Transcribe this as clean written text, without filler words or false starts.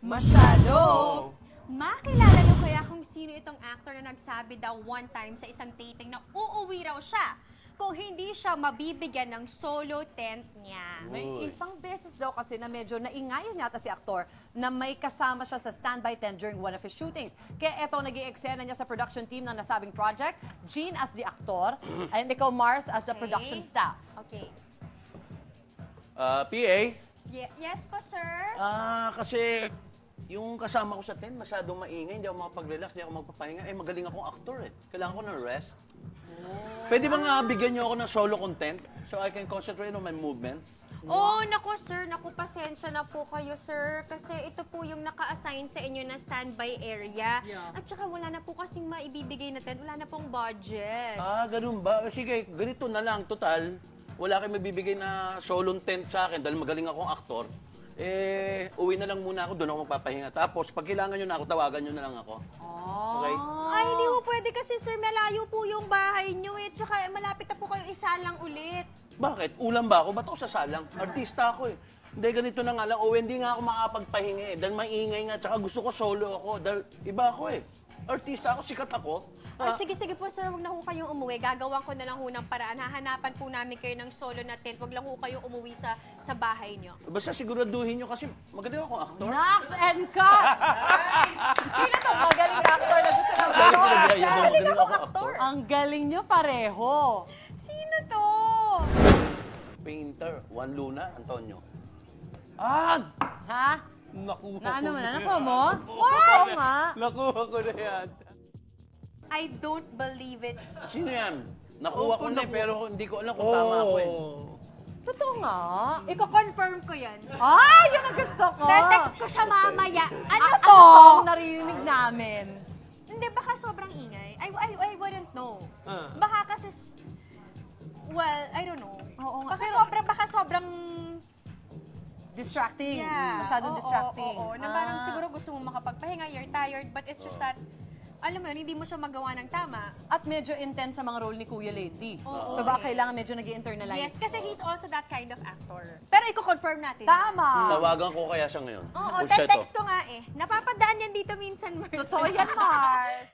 Masyado! Makilala niyo kaya kung sino itong actor na nagsabi daw one time sa isang taping na uuwi raw siya kung hindi siya mabibigyan ng solo tent niya? May isang beses daw kasi na medyo naingayan yata si aktor na may kasama siya sa standby tent during one of his shootings. Kaya eto, naging eksena niya sa production team ng nasabing project. Jean as the aktor, and ikaw, Mars, as the production staff. Okay. PA? Yes po, sir. Kasi yung kasama ko sa tent, masyadong maingay, hindi ako makapag-relax, hindi ako magpapahinga. Eh, magaling akong actor eh. Kailangan ko ng rest. Pwede ba nga bigyan niyo ako ng solo content so I can concentrate on my movements? Oh, naku sir, naku pasensya na po kayo sir kasi ito po yung naka-assign sa inyo na standby area. Yeah. At saka wala na po kasing maibibigay na tent, wala na pong budget. Ganun ba? Sige, ganito na lang. Total, wala kayong mabibigay na solo tent sa akin dahil magaling akong aktor. Uwi na lang muna ako, doon ako magpapahinga. Tapos, pag kailangan nyo na ako, tawagan nyo na lang ako. Okay? Ay, hindi po pwede kasi sir, malayo po yung bahay nyo eh. Tsaka malapit na po kayo isalang ulit. Bakit? Ulam ba ako? Ba't ako sasalang? Artista ako eh. Hindi, ganito na nga lang. Hindi nga ako makapagpahinga eh. Dahil maingay nga. Tsaka gusto ko solo ako. Dahil iba ako eh. Artista ako, sikat ako. Sige po sir, wag na ho kayong umuwi. Gagawan ko na lang ho ng paraan. Hahanapan po namin kayo ng solo na tent. Wag lang ho kayong umuwi sa bahay nyo. Basta siguraduhin nyo kasi magaling akong aktor. Knox and cut! Sino tong magaling actor na gusto ng Dahil aktor? pinagyayabang magaling akong aktor. Ang galing nyo pareho. Sino to? Painter, Juan Luna, Antonio. Ha? Nakuha Na ano ko mo na na? Nakuha mo? What? Oo nga. Nakuha ko na yan. I don't believe it. Sino yan? Nakuha ko na eh, pero hindi ko alam kung tama ako eh. Totoo nga. Iko-confirm ko yan. Ay, yun ang gusto ko. Te-text ko siya mamaya. Ano Ano to? tong naririnig namin? Hindi, baka sobrang ingay. I wouldn't know. Ah. Baka kasi, well, I don't know. Oo nga. Baka sobrang, Distracting. yeah. Masyadong Oo, distracting. Oo, na parang siguro gusto mo makapagpahinga, you're tired, but it's just that, alam mo yun, hindi mo siya magawa ng tama. At medyo intense sa mga role ni Kuya lately. Oo, So baka kailangan medyo nag-internalize. Yes, kasi he's also that kind of actor. Pero i-confirm natin. Tama. Tawagan ko kaya siya ngayon. Oo, Pulseto. text ko nga eh. Napapadaan yan dito minsan, Marcel. Totoo yan, Mars.